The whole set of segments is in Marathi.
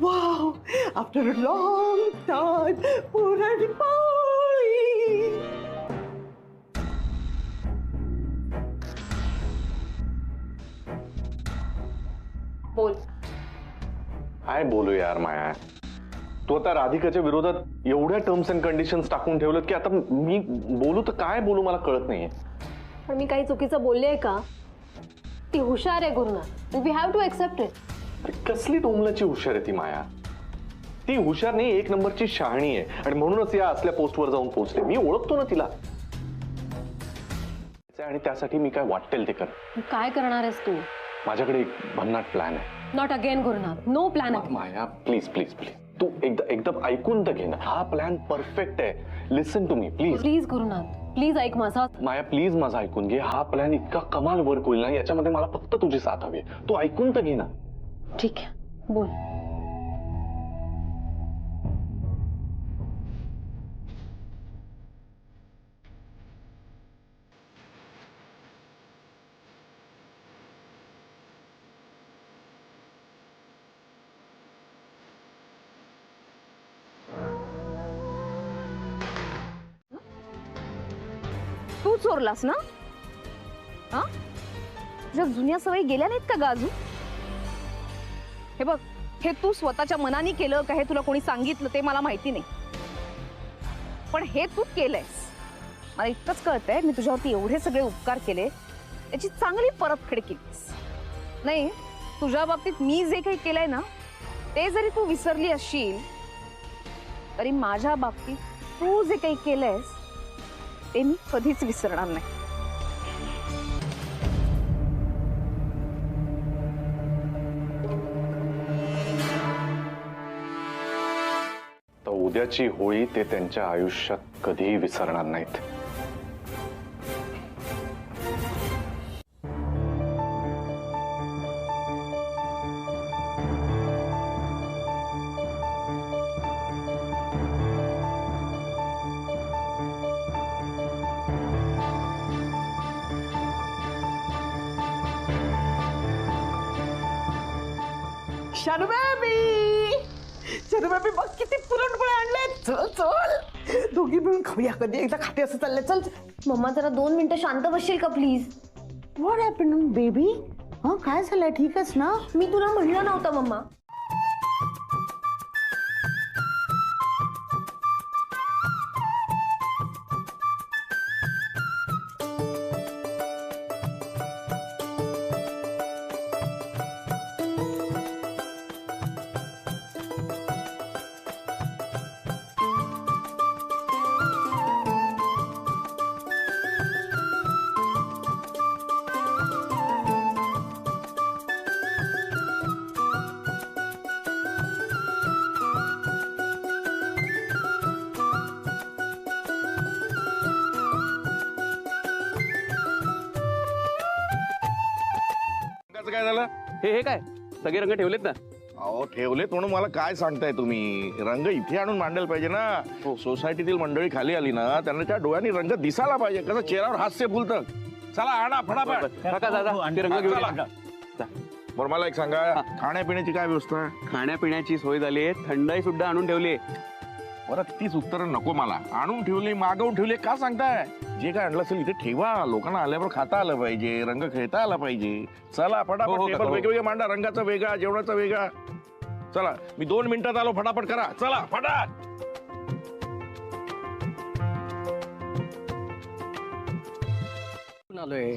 Wow, after a long time, puran poli. बोल. काय बोलू यार माया, तू आता राधिकाच्या विरोधात एवढ्या टर्म्स अँड कंडिशन्स टाकून ठेवलेत की आता मी बोलू तर काय बोलू मला कळत नाहीये. पण मी काही चुकीचं बोलले आहे का? ती हुशार आहे Gurunath. We have to accept it. कसली टोमलाची हुशार आहे ती माया. ती हुशार नाही, एक नंबरची शहाणी आहे आणि म्हणूनच या असल्या पोस्टवर जाऊन पोहोचले. मी ओळखतो ना तिला आणि त्यासाठी मी काय वाटेल ते कर. काय करणार आहेस तू? माझ्याकडे एक भन्नाट प्लॅन आहे. Not again Gurunath. No plan. Maya please please please तू एकदम ऐकून तर घे ना. हा प्लॅन परफेक्ट आहे. Listen to me please. Please Gurunath, please ऐक माझा. माया प्लीज माझा ऐकून घे. हा प्लॅन इतका कमाल वर्क होईल ना, याच्यामध्ये मला फक्त तुझी साथ हवी. तू ऐकून तर घे ना. ठीक आहे, बोल. तू चोरलास ना? हा, तुझ्या जुन्या सवयी गेल्या नाहीत का ग अजून? हे बघ, हे तू स्वतःच्या मनाने केलं का हे तुला कोणी सांगितलं ते मला माहिती नाही, पण हे तू केलंयस. मला इतकंच कळतंय, मी तुझ्यावरती एवढे सगळे उपकार केले याची चांगली परतफेड केलीस. नाही, तुझ्या बाबतीत मी जे काही केलंय ना ते जरी तू विसरली असशील तरी माझ्या बाबतीत तू जे काही केलंयस ते मी कधीच विसरणार नाही. तर उद्याची होळी ते त्यांच्या आयुष्यात कधीही विसरणार नाहीत. शानू बेबी बघ किती पुरणपोळ्या आणले. चल चल दोघी मिळून खाऊया कधी एकदा. खाते असं चाललंय. चल मम्मा जरा 2 मिनिटं शांत बसशील का प्लीज? What happened baby? हा काय झालंय? ठीकच ना? मी तुला म्हणलं नव्हतं मम्मा. काय झालं? हे काय सगळे रंग ठेवलेत ना? अहो ठेवलेत म्हणून मला काय सांगताय तुम्ही? रंग इथे आणून मांडायला पाहिजे ना. सोसायटीतील मंडळी खाली आली ना, त्यांना त्या डोळ्यांनी रंग दिसायला पाहिजे. कसं चेहऱ्यावर हास्य फुलतं. चला आणा फटाफट. काका दादा ते रंग घेऊन या. बरं मला एक सांगा, खाण्यापिण्याची काय व्यवस्था? खाण्यापिण्याची सोय झाली आहे, थंडाई सुद्धा आणून ठेवली. बरं तीच उत्तरं नको मला. आणून ठेवली मागवून ठेवली का सांगताय? जे काय आणलं असेल इथे ठेवा. लोकांना आल्यावर खाता आलं पाहिजे, रंग खेळता आला पाहिजे. चला फटाफट. टेबल वेगवेगळे मांडा, रंगाचा वेगळा, जेवणाचा वेगळा. चला मी 2 मिनिटात आलो. फटाफट करा. चला फटाफट. आलोय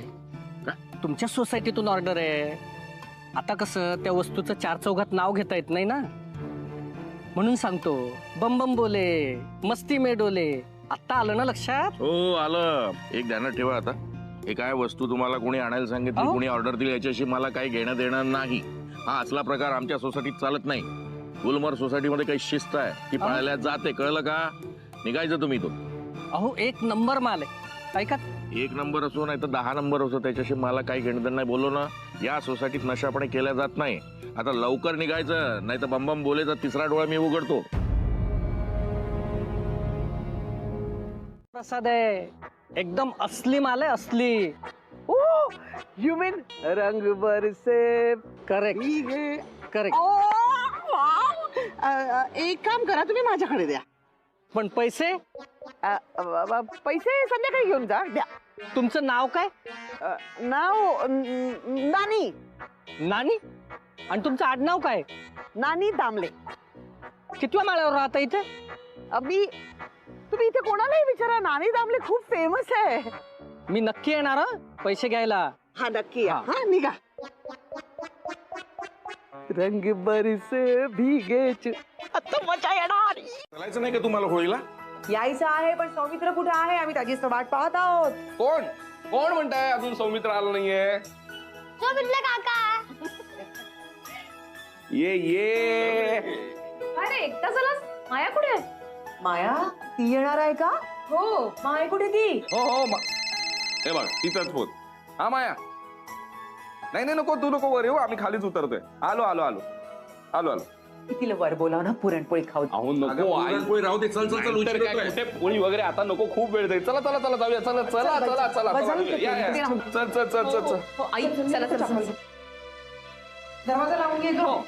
तुमच्या सोसायटीतून ऑर्डर आहे. आता कसं त्या वस्तूचं 4 चौघात नाव घेता येत नाही ना, म्हणून सांगतो. बम बम बोले मस्ती में डोले. आता आलं ना लक्षात? हो आलं. एक ध्यानात ठेवा आता, हे काय वस्तू तुम्हाला कोणी आणायला सांगितली, कोणी ऑर्डर दिली याच्याशी मला काही घेणं देणं नाही. हा असला प्रकार आमच्या सोसायटीत चालत नाही. गुलमर्ग सोसायटीमध्ये काही शिस्त आहे ती पाळल्या जाते, कळलं का? निघायचं तुम्ही इथून. अहो 1 नंबर माल आहे. ऐका, 1 नंबर असो नाही तर 10 नंबर असो, त्याच्याशी मला काही घेणं देणं नाही. बोललो ना, या सोसायटीत नशापणे केल्या जात नाही. आता लवकर निघायचं, नाही तर बंबम बोलेचा 3रा डोळा मी उघडतो. प्रसाद आहे, एकदम असली माल आहे, असली. यू मीन रंग बरसे. Correct correct. एक काम करा, तुम्ही माझ्याकडे द्या. पण पैसे? पैसे संध्याकाळी घेऊन जा, द्या. तुमचं नाव काय? नाव नानी. नानी? आणि तुमचं आडनाव काय? नानी दामले. कितव्या माळ्यावर राहता इथे? मी तुम्ही इथे कोणालाही विचारा, नानी दामले खूप फेमस आहे. मी नक्की येणार हं, पैसे घ्यायला. हा नक्की या. हा निघा. रंग बरसे भीगे आता मजा येणार. चालायचं नाही का तुम्हाला होळीला? यायचं आहे, पण सौमित्र कुठे आहे? आम्ही त्याचीच वाट पाहत आहोत. कोण कोण म्हणताय अजून सौमित्र आलं नाहीये? ये अरे एकटा झालास? माया कुठे आहे? माया ती येणार आहे का? हो. माया कुठे ती? हो हे बघ तिचाच फोन. हा माया, नाही नको तू नको वर येऊ, आम्ही खालीच उतरतोय. आलो. तिला वर बोलाव ना, पुरणपोळी खाऊ. अहो नको, पुरणपोळी राहू दे. चल कुठे पोळी वगैरे आता नको, खूप वेळ जाईल. चला जाऊया. चल. हो आई चला. दरवाजा लावून घे गं.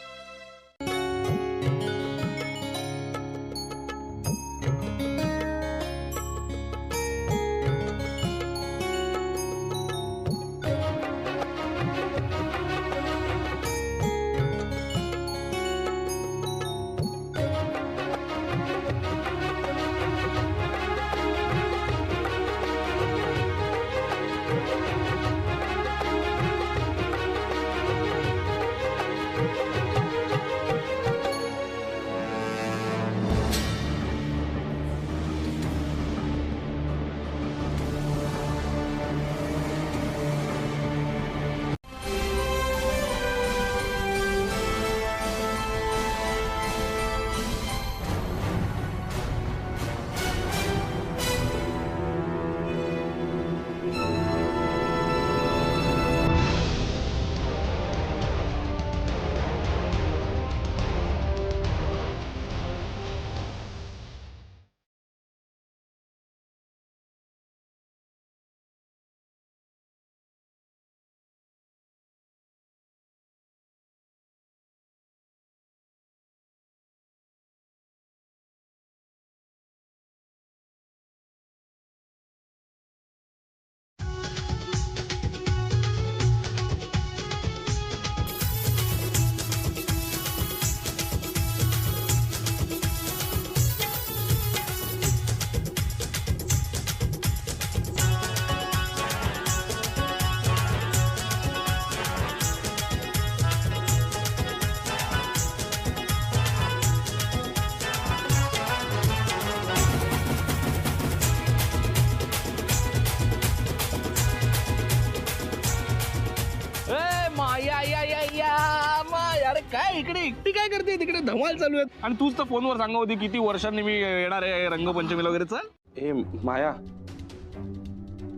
अरे काय इकडे एकटी काय करते? तिकडे धमाल चालू आहे. आणि तूच तर फोनवर सांगत होती किती वर्षांनी मी येणार आहे रंगपंचमीला वगैरे. चल. ए माया,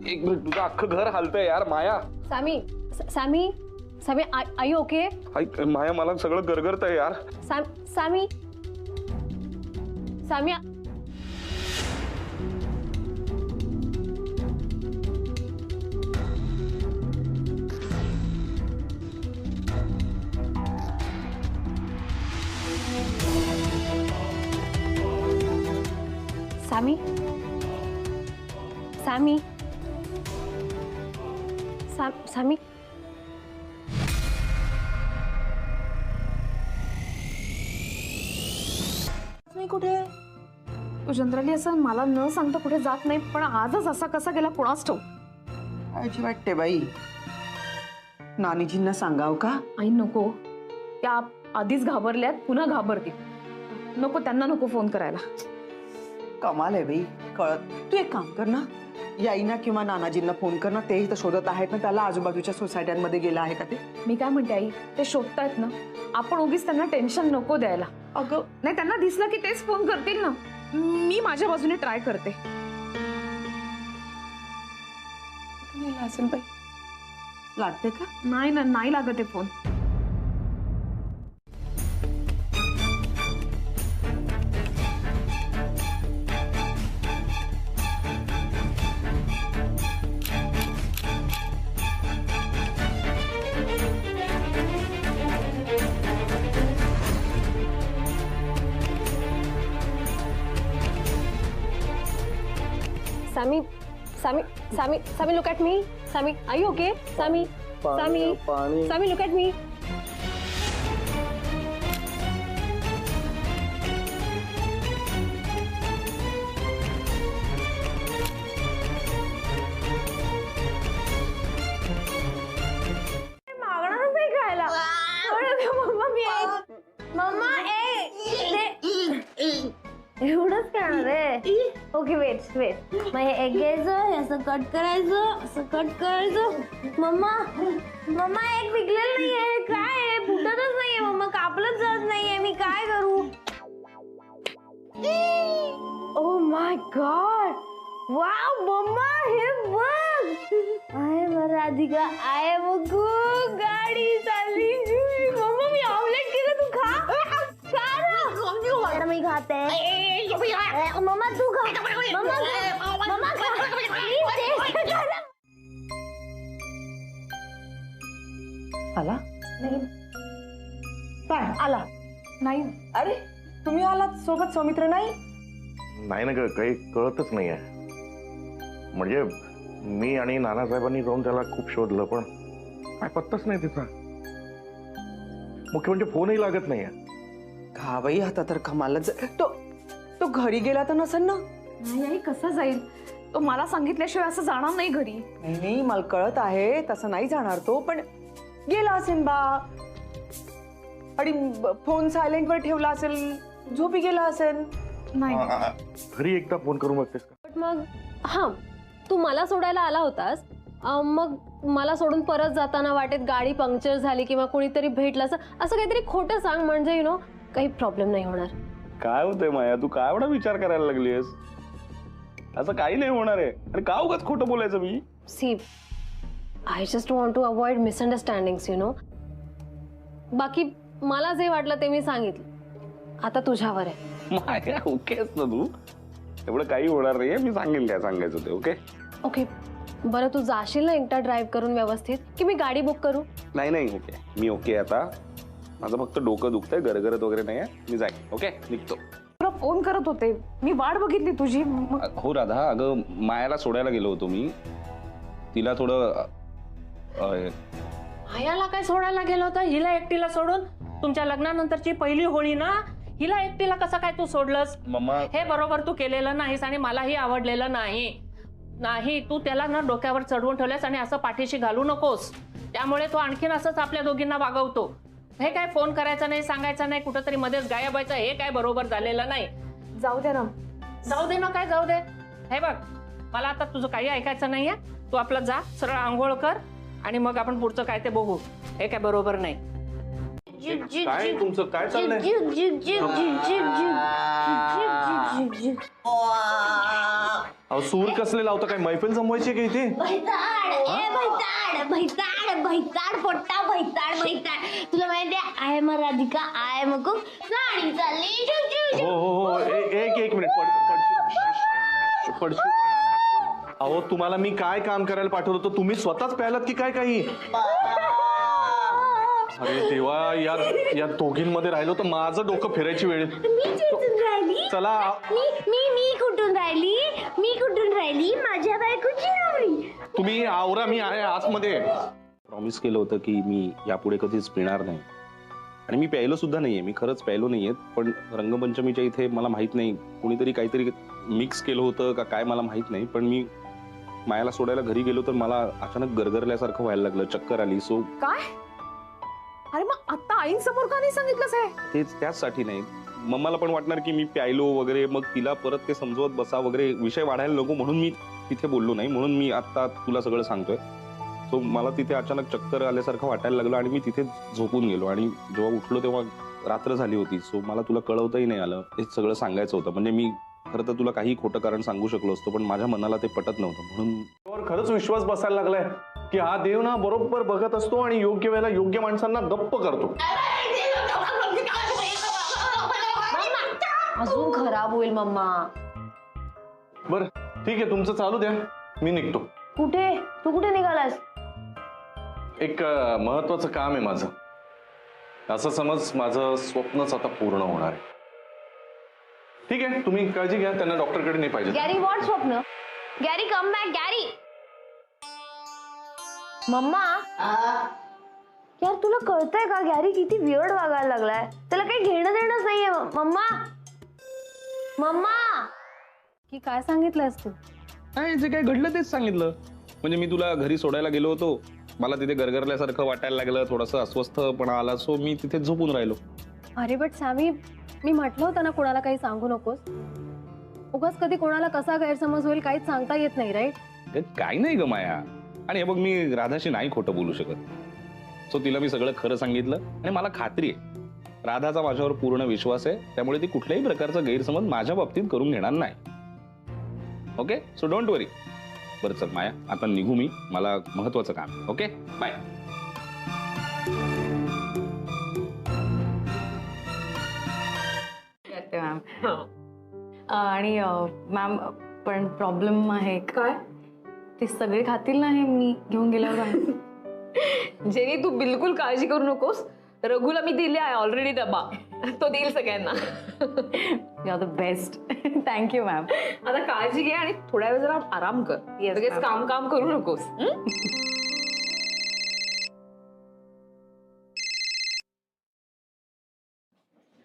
एक मिनिट, तुझं अख्खं घर हलतंय यार. माया, सॅमी आय ओके? ऐक माया, मला सगळं गरगरतंय यार. सॅमी सॅमी कुठे? तो जनरली असं मला न सांगता कुठे जात नाही, पण आजच असा कसा गेला कोणास ठाऊक. काळजी वाटते बाई. नानीजींना सांगाव का? आई नको, त्या आधीच घाबरल्यात, पुन्हा घाबरतील. नको, त्यांना नको फोन करायला. कमाल आहे बाई, कळत. तू एक काम कर ना, याईना किंवा नानाजींना फोन कर ना. तेही तर शोधत आहेत ना त्याला. आजूबाजूच्या सोसायट्यांमध्ये गेला आहे का ते? मी काय म्हणते आई, ते शोधतायत ना, आपण उगीच त्यांना टेन्शन नको द्यायला. अगं नाही, त्यांना दिसलं की तेच फोन करतील ना. मी माझ्या बाजूने ट्राय करते. असेल बाई. लागते का? नाही ना, नाही लागत आहे phone. Sammy, Sammy, Sammy, Sammy, look at me. Sammy, are you okay? Sammy, Sammy, Sammy, look at me. मागणारच नाही खायला. मम्मा मी मम्मा एवढंच खाणार आहे. Okay wait wait. मग हे एग घ्यायचं, असं कट करायचं, असं कट करायचं. मम्मा मम्मा एग पिकलेलं नाहीये. काय आहे, फुटतच नाहीये. मम्मा कापलंच जात नाहीये. मी काय करू? Oh my God. Wow mamma हे बघ. आहे मग राधिका आहे बघू. गाडी चालली. मम्मा मी ऑमलेट केलं, तू खा. खा ना. मी खाते. मम्मा तू खा. मम्मा खा. Please taste कर. आला नाही काय आला नाही. अरे तुम्ही आलात सोबत सौमित्र नाही? नाही ना ग, काही कळतच नाहीये. म्हणजे मी आणि नानासाहेबांनी जाऊन त्याला खूप शोधलं, पण काय पत्ताच नाही तिचा. मुख्य म्हणजे फोनही लागत नाहीये. का बाई, आता तर कमालच. तो घरी गेला तर नसेल ना? नाही आई कसं जाईल? तो मला सांगितल्याशिवाय असं जाणार नाही घरी. नाही मला कळत आहे तसं नाही जाणार तो, पण गेला असेल बा. आणि फोन सायलेंट वर ठेवला असेल, झोपी गेला असेल. नाही घरी एकदा फोन करून बघतेस का? But मग हां, तू मला सोडायला आला होतास. मग मला सोडून परत जाताना वाटेत गाडी पंक्चर झाली किंवा कोणीतरी भेटलं असं काहीतरी खोटं सांग, म्हणजे यु नो काही प्रॉब्लेम नाही होणार. काय होतंय माया, तू काय एवढा विचार करायला लागलीस? असं काही नाही होणार आहे. आणि का उगाच खोटं बोलायचं मी? See, I just want to avoid misunderstandings, you know. बाकी मला जे वाटलं ते मी सांगितलं. आता तुझ्यावर आहे. माया ओकेच ना तू? एवढं काही होणार नाहीये. मी सांगेल काय सांगायचं ते. ओके ओके बरं, तू जाशील ना एकटा ड्राईव्ह करून व्यवस्थित, की मी गाडी बुक करू? नाही नाही ओके, मी ओके. आता माझं फक्त डोकं दुखतंय, गरगरत वगैरे नाहीये. मी जाईन. ओके निघतो. तुला फोन करत होते मी, वाट बघितली तुझी. हो राधा, अगं मायाला सोडायला गेलो होतो मी. तिला थोडं आयाला काय सोडायला गेलो होता? हिला एकटीला सोडून? तुमच्या लग्नानंतरची पहिली होळी ना, हिला एकटीला कसं काय तू सोडलंस? मम्मा हे बरोबर तू केलेलं नाहीस आणि मलाही आवडलेलं नाही. नाही, तू त्याला ना डोक्यावर चढवून ठेवल्यास आणि असं पाठीशी घालू नकोस. त्यामुळे तो आणखीन असंच आपल्या दोघींना वागवतो. हे काय फोन करायचा नाही, सांगायचा नाही, कुठंतरी मध्येच गायब व्हायचं, हे काय बरोबर झालेलं नाही. जाऊ दे ना. जाऊ दे ना, काय जाऊ दे? हे बघ, मला आता तुझं काही ऐकायचं नाहीये. तू आपलं जा, सरळ आंघोळ कर आणि मग आपण पुढचं काय ते बघू. हे काय बरोबर नाही. काय तुमचं काय चाललंय? अहो सूर कसले लावता? काय मैफिल जमवायची का इथे? तुला माहिती आहे मग राधिका आहे मग गाडी चालली. हो हो हो, एक मिनिट. पडशी. अहो तुम्हाला मी काय काम करायला पाठवलं होतं? तुम्ही स्वतःच प्यायलात की काय काही? अरे देवा, या दोघींमध्ये राहिलो तर माझं डोकं फिरायची वेळ. चला. मी कुठून राहिली माझ्या बायकोची नवरी. तुम्ही आवरा, मी आहे आतमध्ये. प्रॉमिस केलं होतं की मी यापुढे कधीच पिणार नाही. आणि मी प्यायलो सुद्धा नाहीये. मी खरंच प्यायलो नाहीये. पण रंगपंचमीच्या इथे मला माहित नाही, कोणीतरी काहीतरी मिक्स केलं होतं का काय मला माहित नाही. पण मी मायाला सोडायला घरी गेलो तर मला अचानक गरगरल्यासारखं व्हायला लागलं, चक्कर आली. सो काय? अरे मग आता आईंसमोर का नाही सांगितलंस हे? त्याचसाठी नाही. मम्माला पण वाटणार की मी प्यायलो वगैरे, मग तिला परत ते समजवत बसा वगैरे, विषय वाढायला नको म्हणून मी तिथे बोललो नाही. म्हणून मी आता तुला सगळं सांगतोय. सो मला तिथे अचानक चक्कर आल्यासारखं वाटायला लागलं आणि मी तिथे झोपून गेलो. आणि जेव्हा उठलो तेव्हा रात्र झाली होती. सो मला तुला कळवताही नाही आलं. हे सगळं सांगायचं होतं. म्हणजे मी खरं तर तुला काही खोटं कारण सांगू शकलो असतो, पण माझ्या मनाला ते पटत नव्हतं. म्हणून खरंच विश्वास बसायला लागलाय की हा देव ना बरोबर बघत असतो आणि योग्य वेळेला योग्य माणसांना गप्प करतो. अजून खराब होईल मम्मा. बरं ठीक आहे, तुमचं चालू द्या, मी निघतो. कुठे? तू कुठे निघालास? एक महत्वाचं काम आहे माझं. असं समज माझं स्वप्नच आता पूर्ण होणार आहे. ठीक आहे, तुम्ही काळजी घ्या. त्यांना डॉक्टरकडे नाही पाहिजे. गॅरी वॉट स्वप्न? Gary come back Gary. Mamma यार तुला कळतंय का गॅरी किती वियर्ड वागायला लागलाय. त्याला काही घेणं देणंच नाहीये. मम्मा मम्मा की काय सांगितलंयस तू? नाही जे काय घडलं तेच सांगितलं. म्हणजे मी तुला घरी सोडायला गेलो होतो, मला तिथे गरगरल्यासारखं वाटायला लागलं, थोडंसं अस्वस्थपणा आला, सो मी तिथे झोपून राहिलो. अरे बट सॅमी, मी म्हटलं होतं ना कोणाला काही सांगू नकोस. उगाच कधी कोणाला कसा गैरसमज होईल काहीच सांगता येत नाही, राईट? काही नाही ग माया. आणि हे बघ, मी राधाशी नाही खोटं बोलू शकत, सो तिला मी सगळं खरं सांगितलं. आणि मला खात्री आहे राधाचा माझ्यावर पूर्ण विश्वास आहे, त्यामुळे ती कुठल्याही प्रकारचा गैरसमज माझ्या बाबतीत करून घेणार नाही. Okay, so don't worry. बरं चल माया, आता निघू मी, मला महत्वाचं काम. Okay, bye. मॅम. आणि मॅम पण प्रॉब्लेम आहे. काय? ते सगळे खातील ना हे मी घेऊन गेल्यावर? जेनी तू बिलकुल काळजी करू नकोस. रघुला मी दिले आहे ऑलरेडी डबा, तो देईल सगळ्यांना. You are the best. Thank you ma'am. आता काळजी घे आणि थोड्या वेळ जरा आराम कर. लगेच काम काम करू नकोस.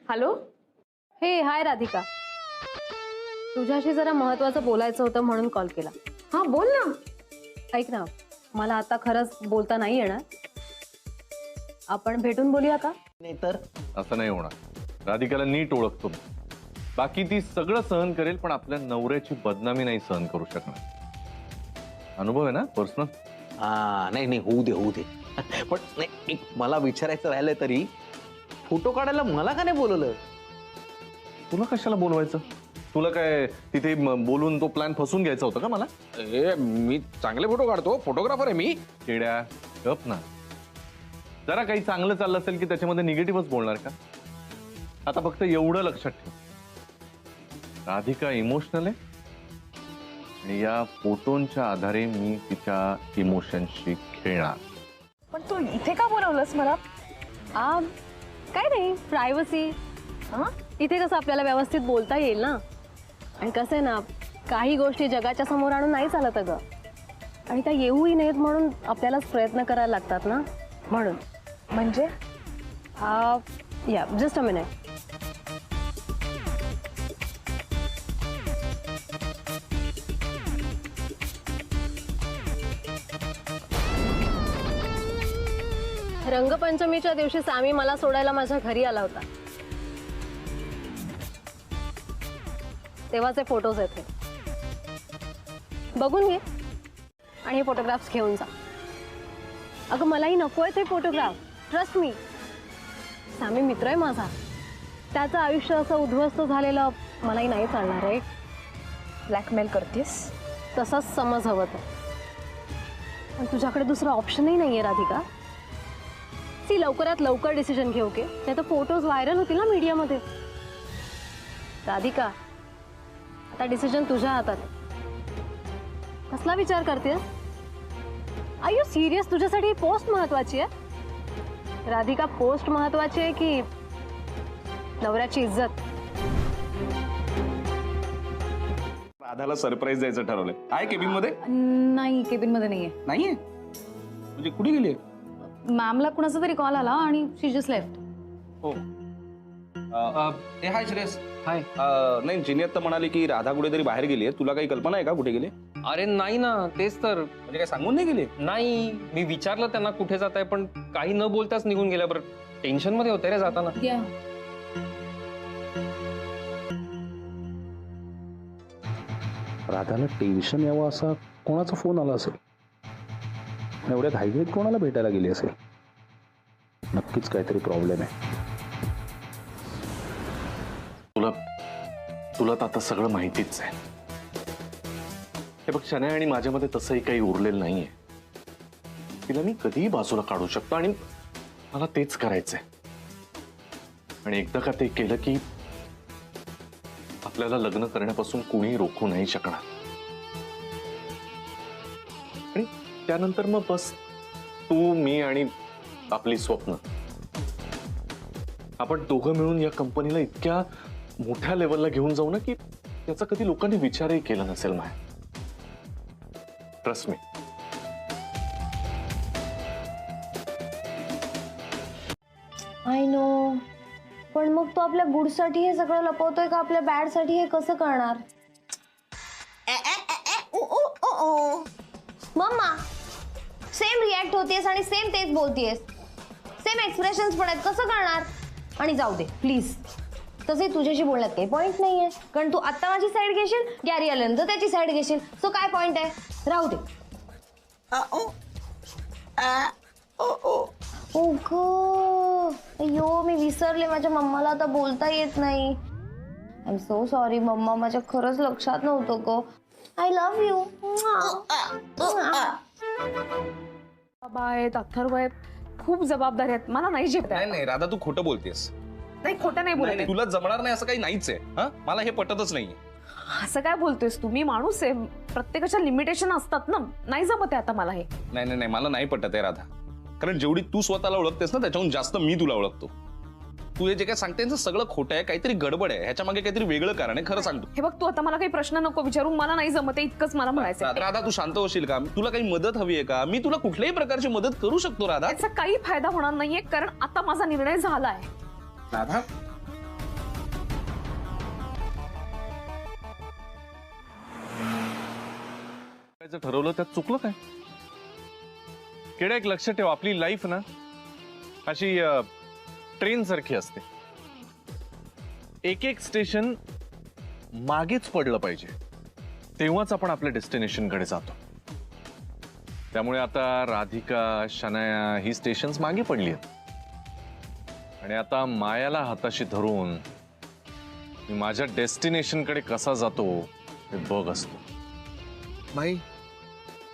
हॅलो. हे हाय राधिका, तुझ्याशी जरा महत्वाचं बोलायचं होतं म्हणून कॉल केला. हा बोल ना. ऐक ना, मला आता खरंच बोलता नाही येणार. आपण भेटून बोलूया का? नाही तर असं नाही होणार. राधिकाला नीट ओळखतो. बाकी ती सगळं सहन करेल, पण आपल्या नवऱ्याची बदनामी नाही सहन करू शकणार. अनुभव आहे ना पर्सनल. नाही नाही, होऊ दे होऊ दे. पण नाही, एक मला विचारायचं राहिलंय, तरी फोटो काढायला मला का नाही बोलवलं? तुला कशाला बोलवायचं? तुला काय तिथे बोलून तो प्लॅन फसून घ्यायचा होता का मला? मी चांगले फोटो काढतो, फोटोग्राफर आहे मी. केड्या गप ना. जरा काही चांगलं चाललं असेल की त्याच्यामध्ये निगेटिव्हच बोलणार का? आता फक्त एवढं लक्षात ठेव, राधिका इमोशनल आहे आणि या फोटोंच्या आधारे मी तिच्या इमोशनशी खेळणार. पण तू इथे का बोलवलंस मला? काय नाही, प्रायव्हसी. इथे कसं आपल्याला व्यवस्थित बोलता येईल ना. आणि कसं आहे ना, काही गोष्टी जगाच्या समोर आणून नाही चालत अगं, आणि त्या येऊही नाहीत म्हणून आपल्यालाच प्रयत्न करायला लागतात ना, म्हणून. म्हणजे या जस्ट अ मिनिट. रंगपंचमीच्या दिवशी सामी मला सोडायला माझ्या घरी आला होता. तेव्हाचे फोटोज आहेत, बघून घे आणि हे फोटोग्राफ्स घेऊन जा. अगं मलाही नको आहेत हे फोटोग्राफ, ट्रस्ट मी. सामी मित्र आहे माझा, त्याचं आयुष्य असं उद्ध्वस्त झालेलं मलाही नाही चालणार आहे. ब्लॅकमेल करतेस? तसाच समज हवं तर. पण तुझ्याकडे दुसरा ऑप्शनही नाहीये राधिका. ती लवकरात लवकर डिसिजन घे, ओके? नाही तर फोटोज व्हायरल होतील ना मीडियामध्ये. राधिका, आता डिसिजन तुझ्या हातात. कसला विचार करतेस? Are you serious? तुझ्यासाठी पोस्ट महत्वाची आहे? राधिका, पोस्ट महत्वाची आहे की नवऱ्याची इज्जत? राधाला सरप्राईज द्यायचं ठरवलंय. आहे केबिन मध्ये? नाही, केबिन मध्ये नाहीये. नाहीये म्हणजे कुठे गेली? मॅमला कुणाचा तरी कॉल आला आणि शी जस्ट लेफ्ट. हो. हाय श्रेयस. हाय. नाही, जिनियत तर म्हणाली की राधा कुठेतरी बाहेर गेली आहे. तुला काही कल्पना आहे का कुठे गेली? अरे नाही ना, तेच तर. म्हणजे काय सांगून नाही गेली? नाही, मी विचारलं त्यांना कुठे जात आहे, पण काही न बोलताच निघून गेल्या. बरं टेन्शन मध्ये होते रे जाताना. राधाला टेन्शन यावं असा कोणाचा फोन आला असेल? एवढ्या घाईघाईत कोणाला भेटायला गेली असेल? नक्कीच काहीतरी प्रॉब्लेम आहे. तुला तर आता सगळं माहितीच आहे. हे बघ शनया, आणि माझ्यामध्ये तसंही काही उरलेलं नाहीये. तिला मी कधीही बाजूला काढू शकतो आणि मला तेच करायचंय. आणि एकदा का ते केलं की आपल्याला लग्न करण्यापासून कोणी रोखू नाही शकणार. आणि त्यानंतर मग बस तू, मी आणि आपली स्वप्न, आपण दोघं मिळून या कंपनीला इतक्या मोठ्या लेवलला घेऊन जाऊ ना की त्याचा कधी लोकांनी विचारही केला नसेल. माय ट्रस्ट मी. आय नो, पण मग तो आपल्या गुडसाठी हे सगळं लपवतोय का आपल्या बॅडसाठी हे कसं करणार? मम्मा, सेम रिॲक्ट होतीयस आणि सेम तेच बोलतीयस, सेम एक्सप्रेशन्स पण आहेत, कसं करणार? आणि जाऊ दे प्लीज, तसे तुझ्याशी बोलण्यात काही पॉईंट नाहीये, कारण तू आत्ता माझी साईड घेशील, गॅरी आल्यानंतर त्याची साईड घेशील, सो काय पॉईंट आहे? राहू दे. ओ गो, अय्यो मी विसरले, माझ्या मम्माला आता बोलता येत नाही. I am so sorry mamma, माझ्या खरंच लक्षात नव्हतं गो. I love you. बाबा आहेत, अथर्व आहेत, खूप जबाबदारी आहेत, मला नाही झेपत. नाही नाही राधा, तू खोटं बोलतेस. नाही, खोटं नाही बोलत. तुला जमणार नाही असं काही नाहीच आहे. हा, मला हे पटतच नाहीये. असं काय बोलतोयस तू? मी माणूस आहे, प्रत्येकाच्या लिमिटेशन असतात ना, नाही जमत आहे आता मला हे. नाही नाही नाही, मला नाही पटत आहे राधा, कारण जेवढी तू स्वतःला ओळखतेस ना त्याच्याहून जास्त मी तुला ओळखतो. तू हे जे काय सांगते ना सगळं खोटं आहे, काहीतरी गडबड आहे, ह्याच्या मागे काहीतरी वेगळं कारण आहे, खरं सांगतो. हे बघ, तू आता मला काही प्रश्न नको विचारू, मला नाही जमत आहे इतकंच मला म्हणायचं. राधा तू शांत होशील का? तुला काही मदत हवी आहे का? मी तुला कुठल्याही प्रकारची मदत करू शकतो राधा. याचा काही फायदा होणार नाहीये, कारण आता माझा निर्णय झालाय. राधा ठरवलं त्यात चुकलं काय? केडा, एक लक्षात ठेव, आपली लाईफ ना अशी ट्रेन सारखी असते. एक एक स्टेशन मागेच पडलं पाहिजे, तेव्हाच आपण आपल्या डेस्टिनेशन कडे जातो. त्यामुळे आता राधिका, शनाया ही स्टेशन्स मागे पडली आहेत आणि आता मायाला हाताशी धरून मी माझ्या डेस्टिनेशन कडे कसा जातो हे बघ असतो. बाई,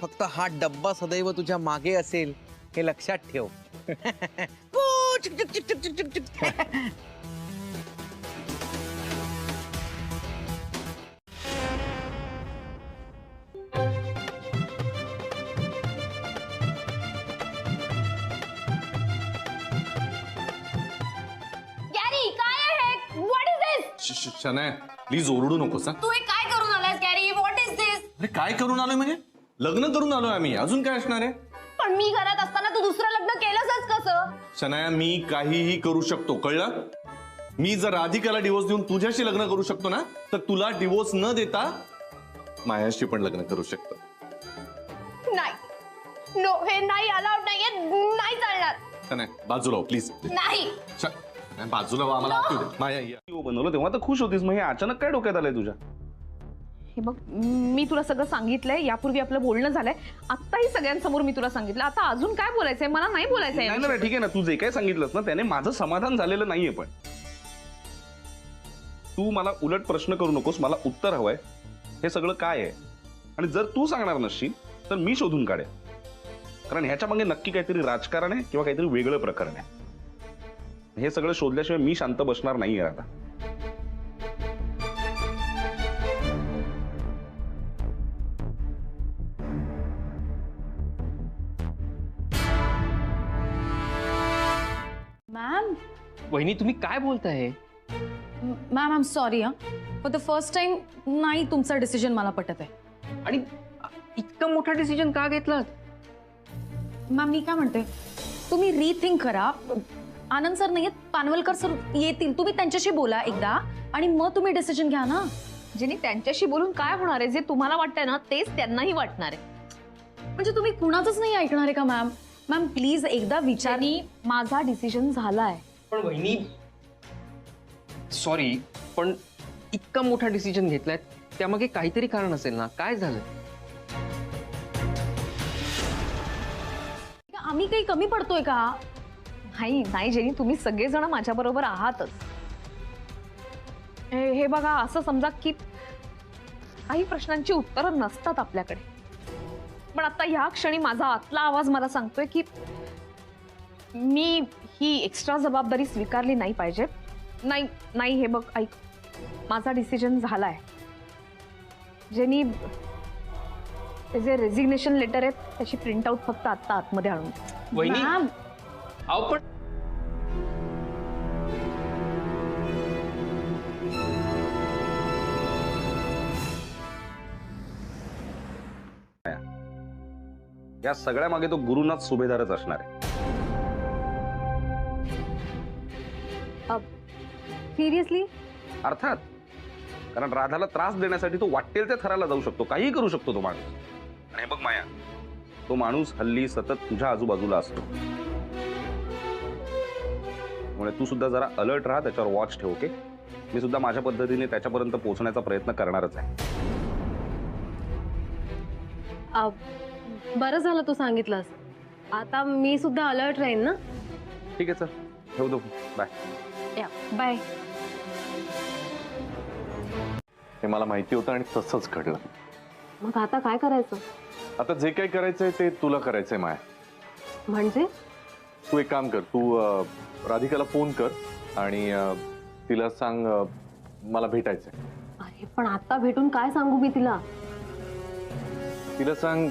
फक्त हा डब्बा सदैव तुझ्या मागे असेल हे लक्षात ठेव. गॅरी, काय आहे? What is this? Shanaya please ओरडू नकोस. तू हे काय करून आलास गॅरी? व्हॉट इज दिस? अरे काय करून आलोय म्हणजे? लग्न करून आलोय आम्ही, अजून काय असणार आहे? पण मी घरात असताना तू दुसरं लग्न केलंसच कसं? शनाया, मी काहीही करू शकतो, कळलं? मी जर राधिकाला डिवोर्स देऊन तुझ्याशी लग्न करू शकतो ना, तर तुला डिवोर्स न देता मायाशी पण लग्न करू शकतो. नाही, नो, हे नाही अलाउड नाहीये, नाही चालणार. शनाया बाजूला हो प्लीज. नाही. बाजूला हो, आम्हाला ऐकू दे. माया ये. बनवलं तेव्हा तर खुश होतीस, मग हे अचानक काय डोक्यात आलंय तुझ्या? हे बघ, मी तुला सगळं सांगितलंय, यापूर्वी आपलं बोलणं झालंय, आत्ताही सगळ्यांसमोर मी तुला सांगितलं, आता अजून काय बोलायचंय? मला नाही बोलायचंय. नाही ना, ठीक आहे ना, तू जे काय सांगितलंस ना त्याने माझं समाधान झालेलं नाहीये. पण तू मला उलट प्रश्न करू नकोस, मला उत्तर हवंय. हे सगळं काय आहे? आणि जर तू सांगणार नसशील तर मी शोधून काढेन, कारण ह्याच्या मागे नक्की काहीतरी राजकारण आहे किंवा काहीतरी वेगळं प्रकरण आहे. हे सगळं शोधल्याशिवाय मी शांत बसणार नाहीये आता. मॅम, वहिनी तुम्ही काय बोलताय? मॅम, आय एम सॉरी हा, फॉर द फर्स्ट टाइम नाही तुमचा डिसिजन मला पटत आहे. आणि इतका मोठा डिसिजन का घेतलात? मॅम, मी काय म्हणते, तुम्ही रिथिंक करा. आनंद सर नाही आहेत, पानवलकर सर येतील, तुम्ही त्यांच्याशी बोला एकदा आणि मग तुम्ही डिसिजन घ्या ना. जिनी त्यांच्याशी बोलून काय होणार आहे? जे तुम्हाला वाटतंय ना तेच त्यांनाही वाटणार आहे. म्हणजे तुम्ही कुणाचंच नाही ऐकणार आहे का मॅम? मॅम प्लीज एकदा विचारणी. माझा डिसिजन झालाय. पण वहिनी सॉरी, पण इतका मोठा डिसिजन घेतलाय त्यामागे काहीतरी कारण असेल ना. काय झालं? आम्ही काही कमी पडतोय का? नाही नाही जेनी, तुम्ही सगळेजण माझ्या बरोबर आहातच. हे बघा, असं समजा की काही प्रश्नांची उत्तरं नसतात आपल्याकडे, पण आता ह्या क्षणी माझा आतला आवाज मला सांगतोय की मी ही एक्स्ट्रा जबाबदारी स्वीकारली नाही पाहिजे. नाही नाही, हे बघ ऐक, माझा डिसिजन झालाय. जेनी, ते जे रेझिग्नेशन लेटर आहे त्याची प्रिंट आउट फक्त आता आतमध्ये आणून. वहिनी अहो पण या सगळ्या मागे तो गुरुनाथ सुभेदारच असणार आहे. सिरियसली? अर्थात, कारण राधाला त्रास देण्यासाठी तो वाटेल त्या थराला जाऊ शकतो, काहीही करू शकतो तो माणूस. आणि हे बघ माया, तो माणूस हल्ली सतत तुझ्या आजूबाजूला असतो. त्यामुळे तू सुद्धा जरा अलर्ट राहा, त्याच्यावर वॉच ठेव. ओके? मी सुद्धा माझ्या पद्धतीने त्याच्यापर्यंत पोहोचण्याचा प्रयत्न करणारच आहे. बरं झालं तू सांगितलंस. आता मी सुद्धा अलर्ट राहीन ना. ठीक आहे, चल ठेवतो. बाय. बाय. हे मला माहिती होतं आणि तसंच घडलं. मग आता काय करायचं? आता जे काही करायचंय ते तुला करायचंय माया. म्हणजे? तू एक काम कर, तू राधिकाला फोन कर आणि तिला सांग मला भेटायचंय. अरे पण आता भेटून काय सांगू मी तिला? तिला सांग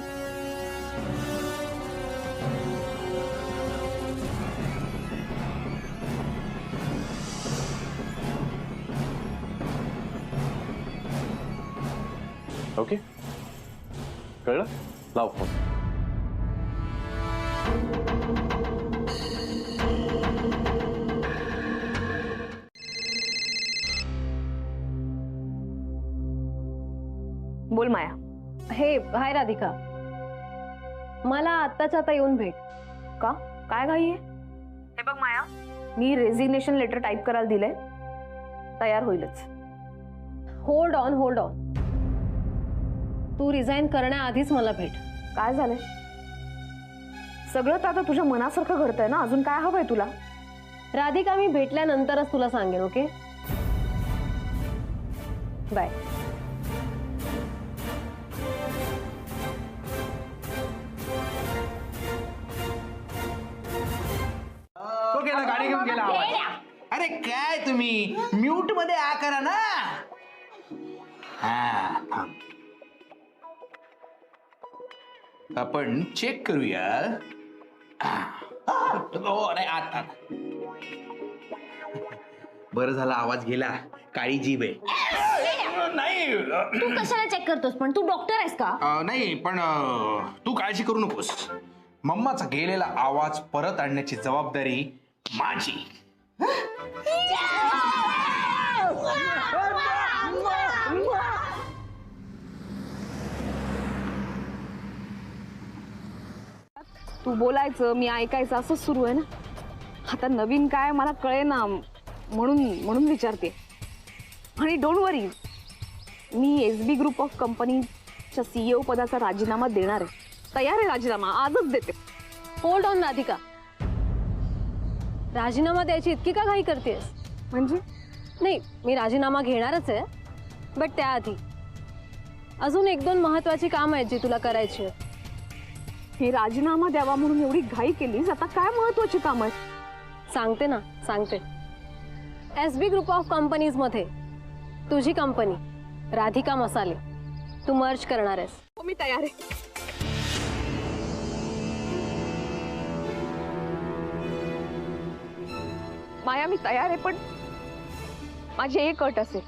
ओके, कळलं? लाव फोन. बोल माया. हे हाय राधिका, मला आत्ताच्या आता येऊन भेट. का? काय घाई आहे? हे बघ माया, मी रेझिग्नेशन लेटर टाईप करायला दिलंय, तयार होईलच. Hold on. तू रिझाईन करण्याआधीच मला भेट. काय झालंय? सगळं तर आता तुझ्या मनासारखं घडतंय ना, अजून काय हवंय तुला? राधिका, मी भेटल्यानंतरच तुला सांगेन. Okay, bye. तो गेला, गाडी घेऊन गेला आवाज. अरे काय तुम्ही म्यूट मध्ये आ करा ना. हा, थांब. आपण चेक करूया. हो, नाही आता बरं झालं आवाज गेला. काळी जीभ आहे. नाही तू कशाला चेक करतोस? पण तू डॉक्टर आहेस का? नाही, पण तू काळजी करू नकोस. मम्माचा गेलेला आवाज परत आणण्याची जबाबदारी माझी. तू बोलायचं, मी ऐकायचं, असंच सुरू आहे ना. आता नवीन काय मला कळे ना, म्हणून विचारते. आणि don't worry, me SB group of कंपनीच्या CEO पदाचा राजीनामा देणार आहे. तयार आहे राजीनामा, आजच देते. होल्ड ऑन राधिका, राजीनामा द्यायची इतकी का घाई करतेस? म्हणजे? नाही, मी राजीनामा घेणारच आहे, बट त्याआधी अजून 1-2 महत्वाची काम आहेत जी तुला करायची आहेत. हे राजीनामा द्यावा म्हणून एवढी घाई केलीस, आता काय महत्वाची काम आहेत? सांगते ना, सांगते. SB ग्रुप ऑफ कंपनीज मध्ये तुझी कंपनी राधिका मसाले तू मर्ज करणार आहेस. हो, मी तयार आहे. माया, मी तयार आहे, पण माझी एक अट असेल.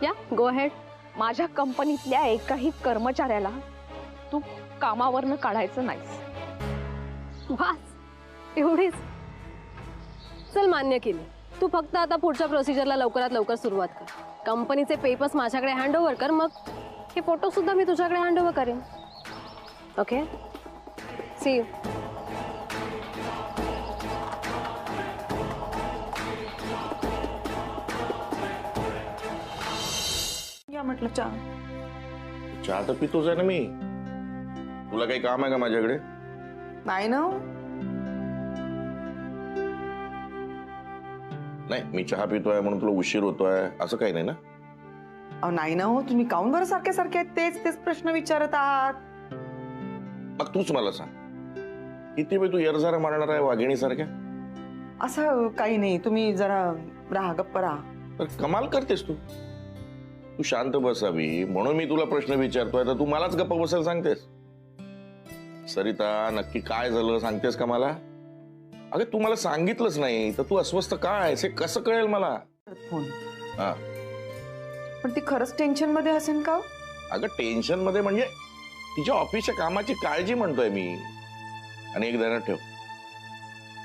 या, गो हेड. माझ्या कंपनीतल्या एकाही कर्मचाऱ्याला तू कामावरनं काढायचं नाहीस. बस एवढीच? चल, मान्य केली. तू फक्त आता पुढच्या प्रोसिजरला लवकरात लवकर सुरुवात कर. कंपनीचे पेपर्स माझ्याकडे हँडओव्हर कर, मग हे फोटो सुद्धा मी तुझ्याकडे हँडओव्हर करेन. Okay, see you. या म्हटलं चहा. चहा तर पितोच आहे ना मी. तुला काही काम आहे का माझ्याकडे? नाही ना. नाही, मी चहा पितोय म्हणून तुला उशीर होतोय असं काही नाही ना? अहो नाही ना हो, तुम्ही काऊन बरं सारखे सारखे तेच प्रश्न विचारत आहात? मग तूच मला सांग, किती वेळ तू यरझारा मारणार आहे वाघिणी सारख्या? असं काही नाही, तुम्ही जरा राहा, गप्प राहा. तर कमाल करतेस तू. तू शांत बसावी म्हणून मी तुला प्रश्न विचारतोय, तर तू मलाच गप्प बसायला सांगतेस. सरिता, नक्की काय झालं सांगतेस का मला? अगं तू मला सांगितलंच नाही तर तू अस्वस्थ का आहेस हे कसं कळेल मला? फोन. हा, पण ती खरंच टेन्शन मध्ये असेल का? अगं टेन्शन मध्ये म्हणजे तिच्या ऑफिसच्या कामाची काळजी म्हणतोय मी. आणि एक ध्यानात ठेव,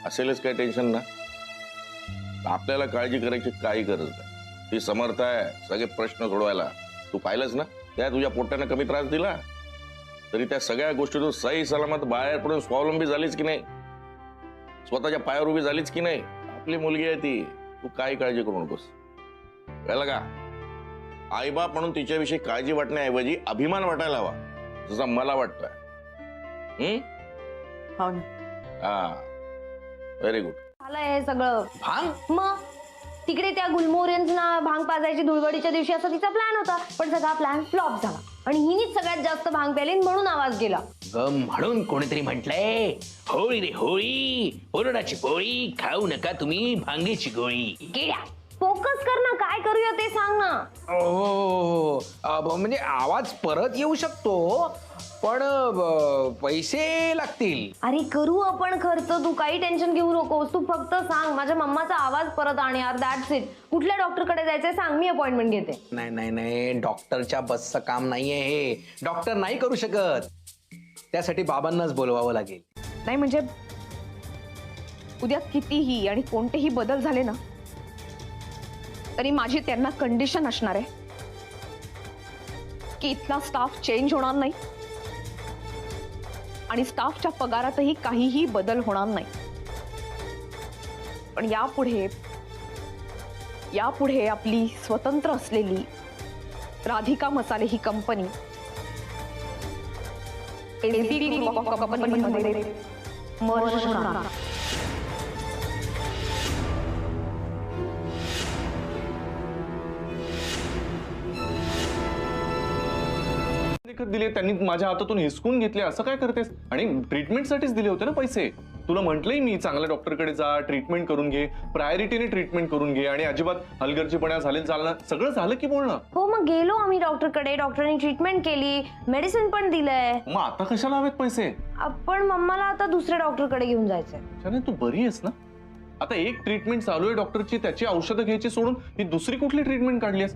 असेलच काही टेन्शन ना, आपल्याला काळजी करायची काही गरज नाही. ती समर्थ आहे सगळे प्रश्न सोडवायला. तू पाहिलंच ना, त्या तुझ्या पोट्यानं कमी त्रास दिला तरी त्या सगळ्या गोष्टीतून सही सलामत बाहेर पडून स्वावलंबी झालीच की नाही, स्वतःच्या पायावर उभी झालीच की नाही. आपली मुलगी आहे ती, तू काही काळजी करू नकोस. कळलं का? आईबाप म्हणून तिच्याविषयी काळजी वाटण्याऐवजी अभिमान वाटायला हवा, जसा मला वाटतोय. हो ना. हा, व्हेरी गुड. झालं हे सगळं. भांग मग तिकडे त्या गुलमोहरियन्सना भांग पाजायची धुळवडीच्या दिवशी असा तिचा प्लॅन होता, पण सगळा प्लॅन फ्लॉप झाला आणि हिनीच सगळ्यात जास्त भांग प्याली म्हणून आवाज गेला. म्हणून कोणीतरी म्हटलंय, होळी रे होळी, ओरडाची पोळी, खाऊ नका तुम्ही भांगेची गोळी. केड्या, फोकस कर ना, काय करूया ते सांग ना. हो, म्हणजे आवाज परत येऊ शकतो, पण पैसे लागतील. अरे करू आपण खर्च, तू काही टेन्शन घेऊ नकोस. तू फक्त सांग माझ्या मम्माचा आवाज परत आण यार, दॅट्स इट. कुठल्या डॉक्टरकडे जायचंय सांग, मी अपॉइंटमेंट घेते. नाही नाही नाही, डॉक्टरच्या बसचं काम नाहीये हे. डॉक्टर नाही करू शकत, त्यासाठी बाबांनाच बोलवावं लागेल. नाही म्हणजे उद्या कितीही आणि कोणतेही बदल झाले ना, तरी माझी त्यांना कंडिशन असणार आहे की इथला स्टाफ चेंज होणार नाही आणि स्टाफच्या पगारातही काहीही बदल होणार नाही. पण यापुढे आपली स्वतंत्र असलेली राधिका मसाले ही कंपनी कंपनीमध्ये मर्ज होणार. दिले त्यांनी, माझ्या हातातून हिसकून घेतले. असं काय करतेस? आणि ट्रीटमेंटसाठीच दिले होते ना पैसे. तुला म्हटलंय मी, चांगल्या डॉक्टरकडे जा, ट्रीटमेंट करून घे, प्रायोरिटीने ट्रीटमेंट करून घे आणि अजिबात हलगर्जीपणा झाले चालणार. सगळं झालं की बोलणं. हो, मग गेलो आम्ही डॉक्टरकडे, डॉक्टरने ट्रीटमेंट केली, मेडिसिन पण दिलंय. मग आता कशाला हवेत पैसे? आपण मम्माला आता दुसऱ्या डॉक्टरकडे घेऊन जायचंय. शाने, तू बरी आहेस ना? आता एक ट्रीटमेंट चालू आहे डॉक्टरची, त्याची औषधं घ्यायची सोडून ही दुसरी कुठली ट्रीटमेंट काढलीस?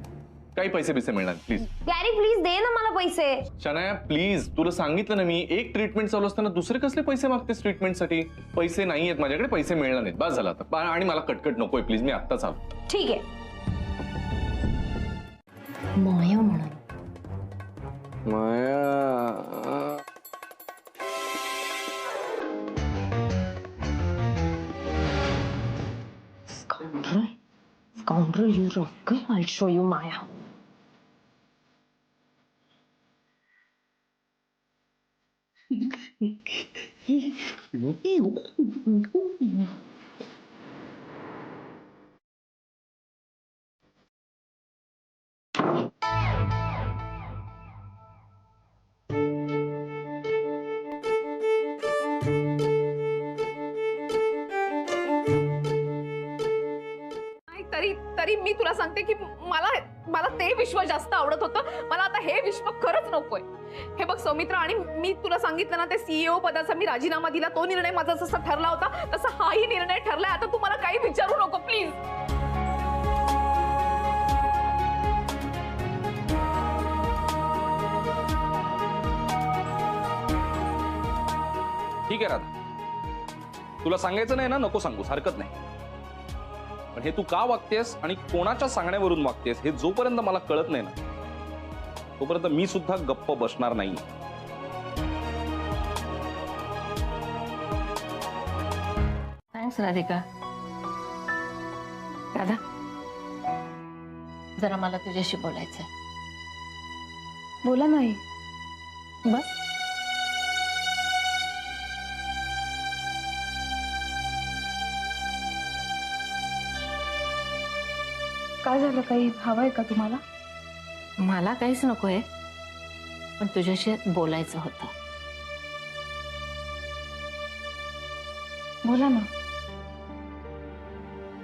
काही पैसे मिळणार प्लीज. गॅरी प्लीज दे ना मला पैसे. शनाया प्लीज, तुला सांगितलं ना मी, एक ट्रीटमेंट चालू असताना दुसरे कसले पैसे मागतेस ट्रीटमेंटसाठी? पैसे नाहीयेत माझ्याकडे, पैसे मिळणार नाहीत, बस झालं आता. आणि मला कटकट नकोय प्लीज, मी आत्ताच आलो. ठीक आहे. माया म्हणा. Scoundrel, you rock. I'll show you Maya. तरी मी तुला सांगते की मला ते विश्व जास्त आवडत होतं. मला आता हे विश्व खरंच नकोय. हे बघ सौमित्र, आणि मी तुला सांगितलं ना, ते सीईओ पदाचा मी राजीनामा दिला, तो निर्णय माझा जसा ठरला होता तसा हाही निर्णय ठरलाय. आता तू मला काही विचारू नको प्लीज. ठीक आहे राधा, तुला सांगायचं नाही ना, नको सांगूस, हरकत नाही. पण हे तू का वागतेस आणि कोणाच्या सांगण्यावरून वागतेस हे जोपर्यंत मला कळत नाही ना, तोपर्यंत मी सुद्धा गप्प बसणार नाही. थँक्स राधिका. राधा, जरा मला तुझ्याशी बोलायचंय. बोला नाही. बस. काय झालं? काही हवंय का तुम्हाला? मला काहीच नकोय, पण तुझ्याशी बोलायचं होतं. बोला ना.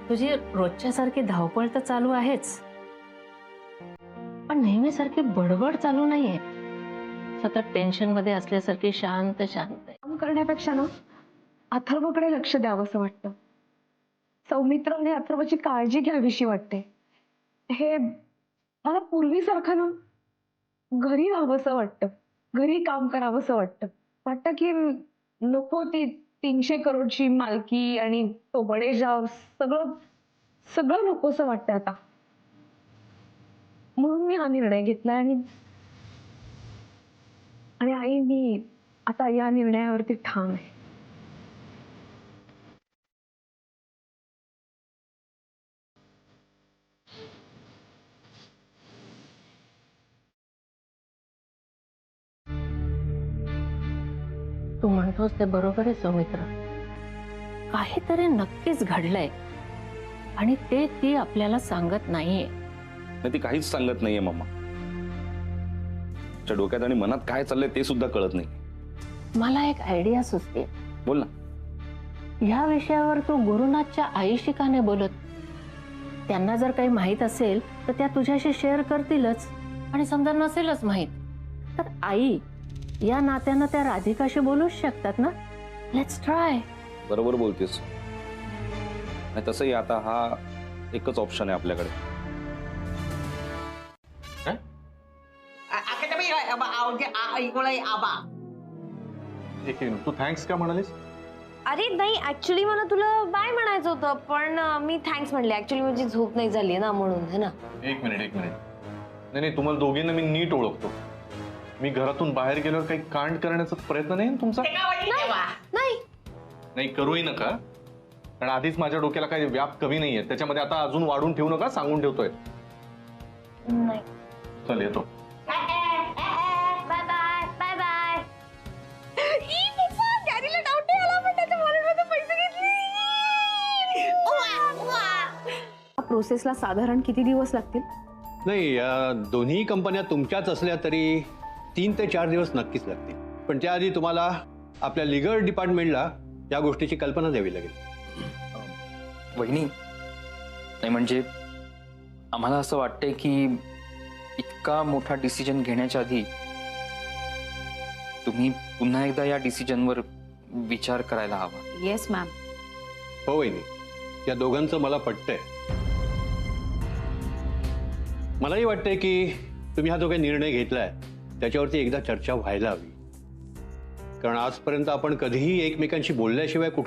तुझी रोजच्या सारखी धावपळ तर चालू आहेच, पण नेहमीसारखी बडबड चालू नाहीये. सतत टेन्शन मध्ये असल्यासारखी शांत शांत. काम करण्यापेक्षा ना अथर्वकडे लक्ष द्यावं असं वाटतं. सौमित्र आणि अथर्वची काळजी घ्यावीशी वाटते. हे मला पूर्वीसारखं ना घरी राहावंसं वाटतं. घरी काम करावंसं वाटतं की नको ती 300 करोडची मालकी आणि तो बडेजाव सगळं सगळं नकोसं वाटतं आता. म्हणून मी हा निर्णय घेतला आणि आई मी आता या निर्णयावरती ठाम आहे. तू म्हणतोस ते बरोबर आहे सौमित्र. काहीतरी नक्कीच घडलंय आणि ते ती आपल्याला सांगत नाहीये. नाही, ती काहीच सांगत नाहीये मम्मा. तिच्या डोक्यात आणि मनात काय चाललंय ते सुद्धा कळत नाही. मला एक आयडिया सुचते. बोल ना. ह्या विषयावर तू गुरुनाथच्या आईशी का नाही बोलत? त्यांना जर काही माहित असेल तर त्या तुझ्याशी शेअर करतीलच आणि समजा नसेलच माहित तर आई या नात्यानं त्या राधिकाशी बोलूच शकतात ना. Let's try. बरोबर बोलतेस. आणि तसंही आता हा एकच ऑप्शन आहे आपल्याकडे. एक मिनिट, तू थँक्स का म्हणालीस? अरे नाही, ऍक्च्युली मला तुला बाय म्हणायचं होतं पण मी थँक्स म्हणले. ऍक्च्युली माझी झोप नाही झाली ना म्हणून. है ना. एक मिनिट. नाही, तुम्हाला दोघींना मी नीट ओळखतो. मी घरातून बाहेर गेल्यावर काही कांड करण्याचा प्रयत्न नाही ना तुमचा? नाही, करूही नका. कारण आधीच माझ्या डोक्याला काही व्याप कमी नाहीये. त्याच्यामध्ये आता अजून वाढून ठेवू नका, सांगून ठेवतोय. नाही. चल येतो. Bye bye bye bye. गॅरीला डाऊट नाही आला पण त्याच्या वॉलेटमध्ये पैसे घेतले. प्रोसेसला साधारण किती दिवस लागतील? नाही, या दोन्ही कंपन्या तुमच्याच असल्या तरी 3 ते 4 दिवस नक्कीच लागतील. पण त्याआधी तुम्हाला आपल्या लिगल डिपार्टमेंटला या गोष्टीची कल्पना द्यावी लागेल. वहिनी, नाही म्हणजे आम्हाला असं वाटतंय की इतका मोठा डिसिजन घेण्याच्या आधी तुम्ही पुन्हा एकदा या डिसिजनवर विचार करायला हवा. Yes ma'am. हो वहिनी, या दोघांचं मला पटतंय. मलाही वाटतंय की तुम्ही हा जो काही निर्णय घेतलाय त्याच्यावरती एकदा चर्चा व्हायला हवी. कारण आजपर्यंत आपण कधीही एकमेकांशी बोलल्याशिवाय कुठला